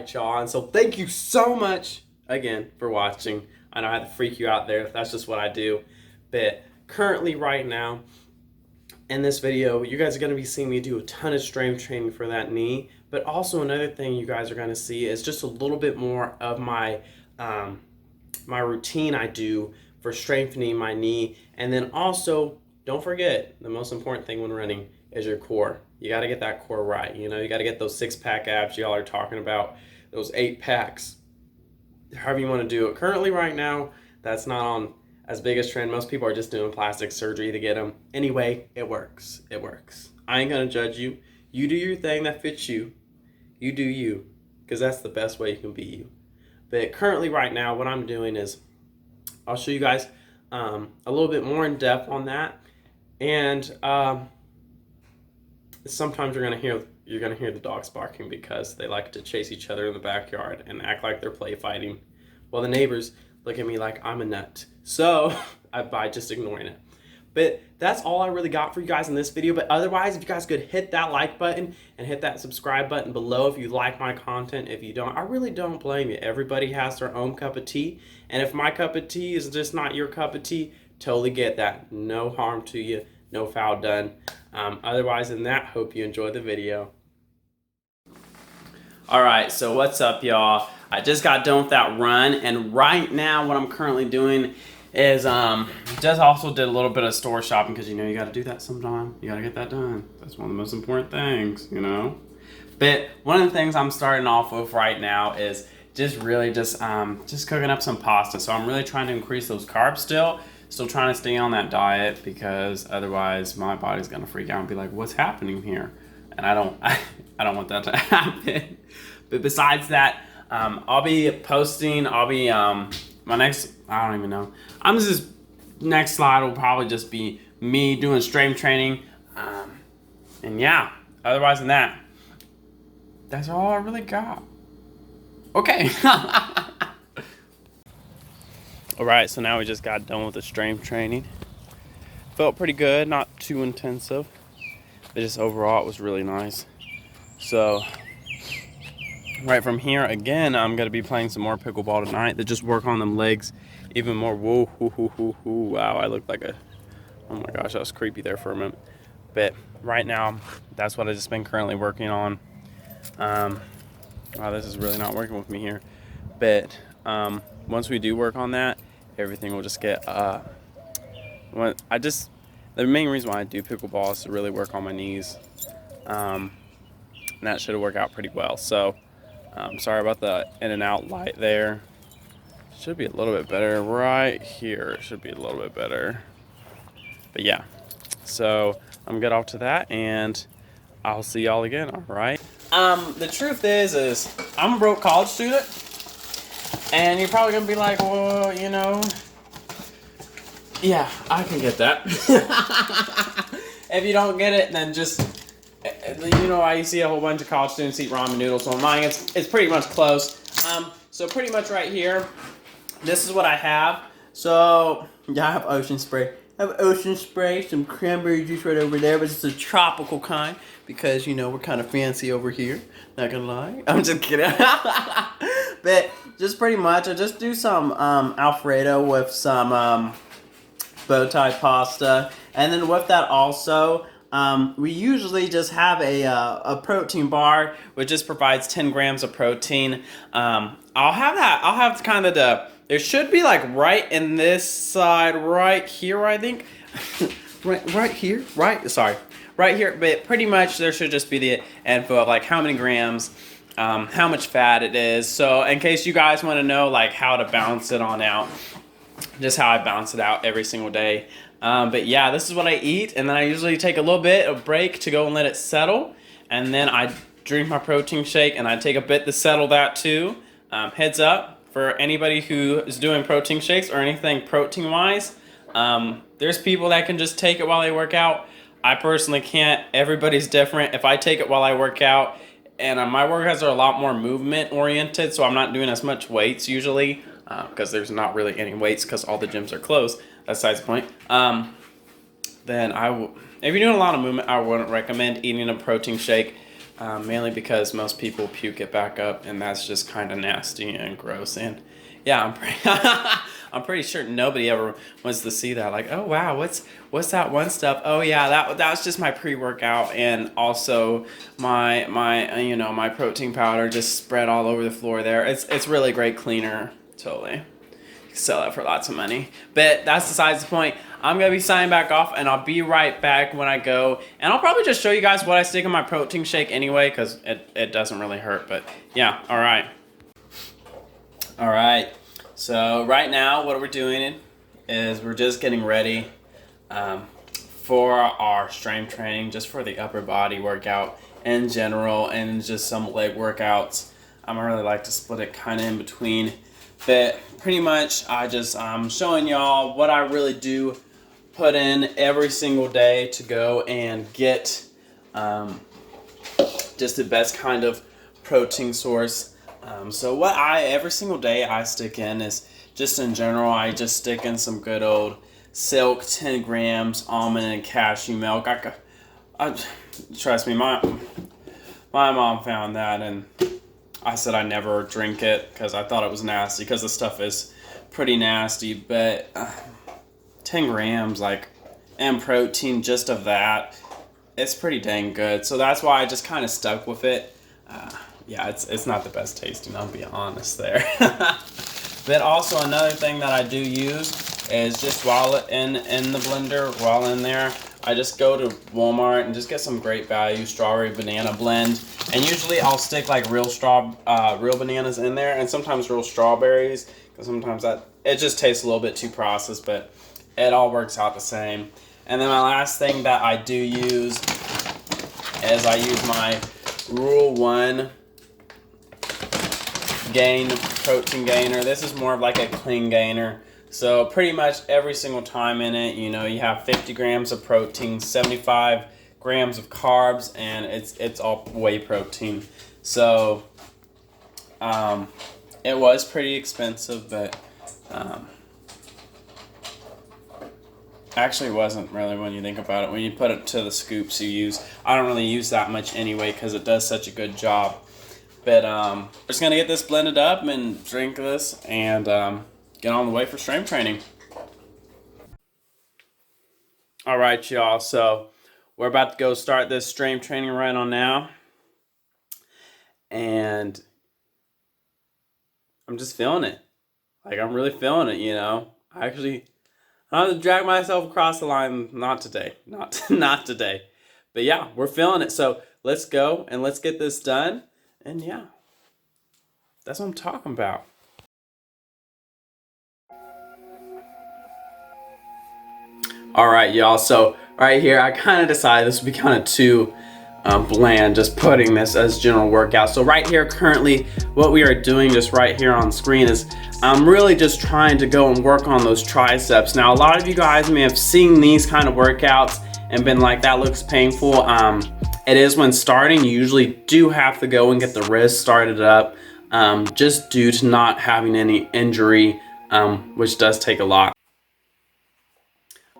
right, y'all. And so thank you so much again for watching. I know I had to freak you out there. That's just what I do. But currently right now in this video, you guys are going to be seeing me do a ton of strength training for that knee. But also another thing you guys are going to see is just a little bit more of my my routine I do for strengthening my knee. And then also, don't forget, the most important thing when running is your core. You got to get that core right. You know, you got to get those 6-pack abs y'all are talking about, those 8-packs, however you want to do it. Currently right now, that's not on as big a trend. Most people are just doing plastic surgery to get them. Anyway, it works. It works. I ain't going to judge you. You do your thing that fits you. You do you, because that's the best way you can be you. But currently right now, what I'm doing is I'll show you guys a little bit more in depth on that. And sometimes you're gonna hear the dogs barking because they like to chase each other in the backyard and act like they're play fighting. Well, the neighbors look at me like I'm a nut. So by just ignoring it. But that's all I really got for you guys in this video. But otherwise, if you guys could hit that like button and hit that subscribe button below if you like my content. If you don't, I really don't blame you. Everybody has their own cup of tea. And if my cup of tea is just not your cup of tea, totally get that. No harm to you. No foul done. Otherwise than that, hope you enjoy the video. Alright, so what's up, y'all? I just got done with that run. And right now, what I'm currently doing is just also did a little bit of store shopping, because you know you got to do that sometime. You got to get that done. That's one of the most important things, you know. But one of the things I'm starting off with right now is just cooking up some pasta. So I'm really trying to increase those carbs still trying to stay on that diet, because otherwise my body's gonna freak out and be like, what's happening here? And I don't want that to happen. But besides that, I'll be posting, my next, I don't even know. Next slide will probably just be me doing strength training. And yeah, otherwise than that, that's all I really got. Okay. Alright, so now we just got done with the strength training. Felt pretty good, not too intensive. But just overall, it was really nice. So, right from here, again, I'm going to be playing some more pickleball tonight to just work on them legs even more. Whoa, hoo, hoo, hoo, hoo. Wow, I looked like a... Oh my gosh, that was creepy there for a minute. But right now, that's what I've just been currently working on. Wow, this is really not working with me here. But once we do work on that, everything will just get... The main reason why I do pickleball is to really work on my knees. And that should work out pretty well. So, sorry about the in and out light there. Should be a little bit better right here. It should be a little bit better. But yeah, so I'm good off to that, and I'll see y'all again, all right? The truth is I'm a broke college student, and you're probably gonna be like, well, you know, yeah, I can get that. If you don't get it, then just, you know, I see a whole bunch of college students eat ramen noodles, so mine, it's pretty much close. So pretty much right here, this is what I have. So, yeah, I have ocean spray. I have ocean spray, some cranberry juice right over there, but it's a tropical kind, because, you know, we're kind of fancy over here. Not gonna lie. I'm just kidding. But just pretty much, I just do some Alfredo with some bow tie pasta. And then with that also, we usually just have a protein bar, which just provides 10 grams of protein. I'll have kind of there should be like right in this side, right here, I think. right here, right here. But pretty much there should just be the info of like how many grams, how much fat it is. So in case you guys want to know like how to balance it on out, just how I balance it out every single day. But yeah, this is what I eat, and then I usually take a little bit of break to go and let it settle, and then I drink my protein shake, and I take a bit to settle that too. Heads up for anybody who is doing protein shakes or anything protein wise, there's people that can just take it while they work out. I personally can't. Everybody's different. If I take it while I work out, and my workouts are a lot more movement oriented, so I'm not doing as much weights usually, because there's not really any weights because all the gyms are closed. That's besides the point. Then if you're doing a lot of movement, I wouldn't recommend eating a protein shake. mainly because most people puke it back up, and that's just kind of nasty and gross. And yeah, I'm pretty sure nobody ever wants to see that. Like, oh wow, what's that one stuff? Oh yeah, that was just my pre-workout, and also my my protein powder just spread all over the floor there. It's really great cleaner, totally. Sell that for lots of money. But that's besides the point. I'm going to be signing back off, and I'll be right back when I go. And I'll probably just show you guys what I stick in my protein shake anyway, because it doesn't really hurt. But yeah, all right. All right. So right now what we're doing is we're just getting ready for our strength training, just for the upper body workout in general, and just some leg workouts. I really like to split it kind of in between. But pretty much I'm showing y'all what I really do put in every single day to go and get just the best kind of protein source. So what every single day I stick in is just in general, I just stick in some good old Silk 10 grams almond and cashew milk. Trust me, my mom found that, and I said I never drink it because I thought it was nasty, because the stuff is pretty nasty. But 10 grams and protein just of that, it's pretty dang good. So that's why I just kind of stuck with it. Yeah, it's not the best tasting, I'll be honest there. But also another thing that I do use is just while in the blender, while in there, I just go to Walmart and just get some great value strawberry banana blend. And usually I'll stick like real bananas in there, and sometimes real strawberries, because sometimes it just tastes a little bit too processed, but it all works out the same. And then my last thing that I do use is I use my Rule 1 Gain protein gainer. This is more of like a clean gainer. So pretty much every single time in it, you have 50 grams of protein, 75 grams of carbs, and it's all whey protein. So it was pretty expensive, but actually wasn't really when you think about it. When you put it to the scoops you use, I don't really use that much anyway because it does such a good job. But we're just gonna get this blended up and drink this and get on the way for strength training. All right, y'all. So we're about to go start this strength training right on now, and I'm just feeling it. Like, I'm really feeling it. I have to drag myself across the line. Not today. Not today. But yeah, we're feeling it. So let's go and let's get this done. And yeah, that's what I'm talking about. All right, y'all. So right here, I kind of decided this would be kind of too bland, just putting this as general workout. So right here, currently, what we are doing just right here on screen is I'm really just trying to go and work on those triceps. Now, a lot of you guys may have seen these kind of workouts and been like, that looks painful. It is when starting. You usually do have to go and get the wrist started up, just due to not having any injury, which does take a lot.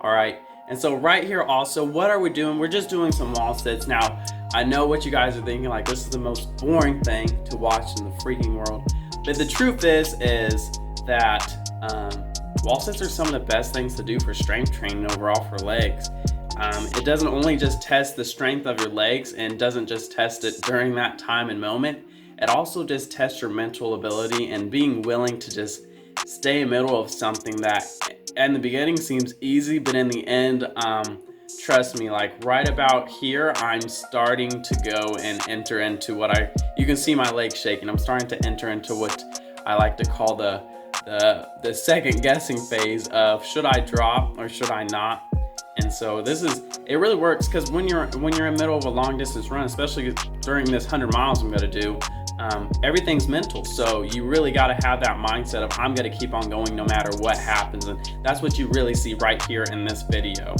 All right, and so right here also, what are we doing? We're just doing some wall sits. Now, I know what you guys are thinking, like, this is the most boring thing to watch in the freaking world. But the truth is that wall sits are some of the best things to do for strength training overall for legs. It doesn't only just test the strength of your legs and doesn't just test it during that time and moment. It also just tests your mental ability and being willing to just stay in the middle of something that in the beginning seems easy, but in the end, trust me, like right about here, I'm starting to go and enter into you can see my legs shaking. I'm starting to enter into what I like to call the second guessing phase of, should I drop or should I not? And so it really works, because when you're in the middle of a long distance run, especially during this 100 miles I'm gonna do, everything's mental. So you really gotta have that mindset of, I'm gonna keep on going no matter what happens. And that's what you really see right here in this video.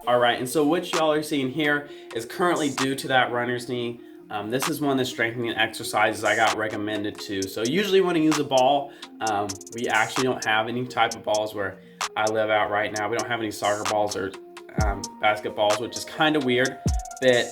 All right, and so what y'all are seeing here is currently due to that runner's knee. This is one of the strengthening exercises I got recommended to. So usually when I use a ball, we actually don't have any type of balls where I live out right now. We don't have any soccer balls or basketballs, which is kind of weird. But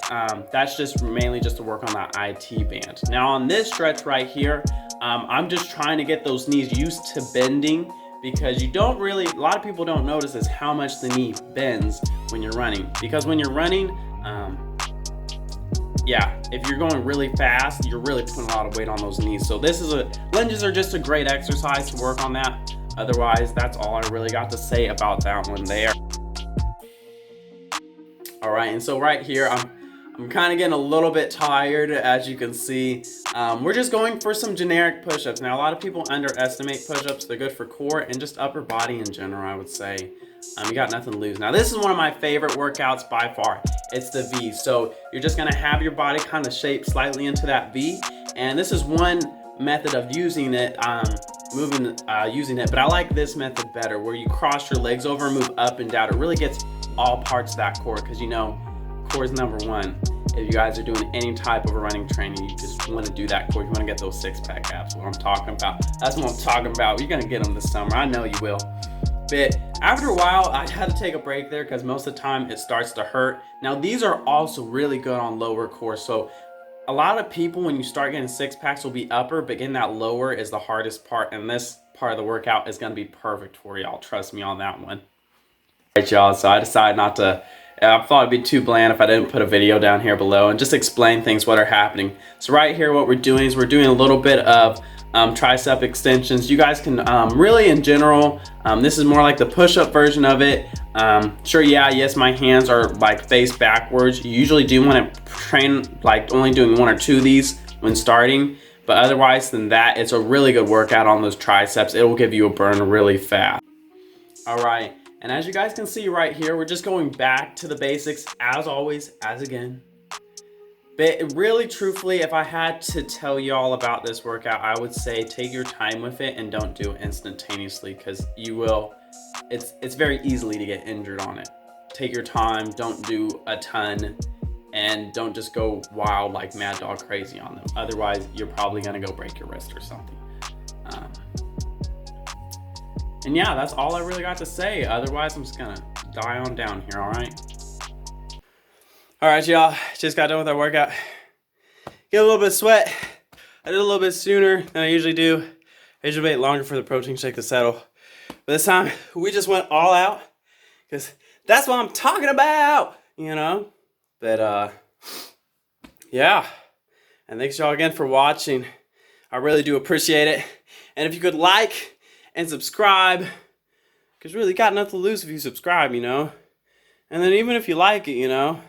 that's just mainly just to work on that IT band. Now on this stretch right here, I'm just trying to get those knees used to bending, because you don't really, a lot of people don't notice is how much the knee bends when you're running. Because when you're running, yeah, if you're going really fast, you're really putting a lot of weight on those knees. So lunges are just a great exercise to work on that. Otherwise, that's all I really got to say about that one there. All right, and so right here, I'm kind of getting a little bit tired, as you can see. We're just going for some generic push-ups. Now, a lot of people underestimate push-ups. They're good for core and just upper body in general, I would say. You got nothing to lose. Now, this is one of my favorite workouts by far. It's the V. So you're just gonna have your body kind of shaped slightly into that V. And this is one method of using it, using it. But I like this method better, where you cross your legs over and move up and down. It really gets all parts of that core, because you know, core is number one. If you guys are doing any type of a running training, you just want to do that core. You want to get those six-pack abs. What I'm talking about. That's what I'm talking about. You're gonna get them this summer. I know you will. But after a while, I had to take a break there, because most of the time it starts to hurt. Now these are also really good on lower core. So a lot of people, when you start getting six packs, will be upper, but getting that lower is the hardest part. And this part of the workout is gonna be perfect for y'all. Trust me on that one. All right, y'all. So I decided not to. I thought it'd be too bland if I didn't put a video down here below and just explain things what are happening. So right here, what we're doing is we're doing a little bit of tricep extensions. You guys can really, in general, this is more like the push-up version of it. Sure, yeah, yes, my hands are like face backwards. You usually do want to train like only doing one or two of these when starting, but otherwise than that, it's a really good workout on those triceps. It will give you a burn really fast. All right. And as you guys can see right here, we're just going back to the basics as always, as again. But really, truthfully, if I had to tell y'all about this workout, I would say take your time with it and don't do it instantaneously, because you will, it's very easily to get injured on it. Take your time, don't do a ton, and don't just go wild like mad dog crazy on them. Otherwise, you're probably gonna go break your wrist or something. And yeah, that's all I really got to say. Otherwise, I'm just gonna die on down here, all right? All right, y'all, just got done with our workout. Get a little bit of sweat. I did a little bit sooner than I usually do. I usually wait longer for the protein shake to settle. But this time, we just went all out, because that's what I'm talking about, you know? But, yeah. And thanks y'all again for watching. I really do appreciate it. And if you could like and subscribe, because really got nothing to lose if you subscribe, you know? And then even if you like it, you know,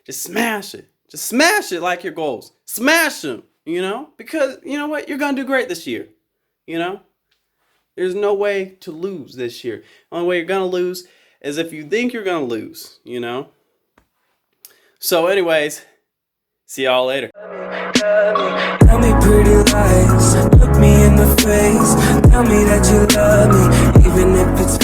just smash it. Just smash it like your goals. Smash them, you know? Because, you know what? You're going to do great this year, you know? There's no way to lose this year. The only way you're going to lose is if you think you're going to lose, you know? So anyways, see y'all later. Tell me pretty lies, look me in the face. Tell me that you love me, even if it's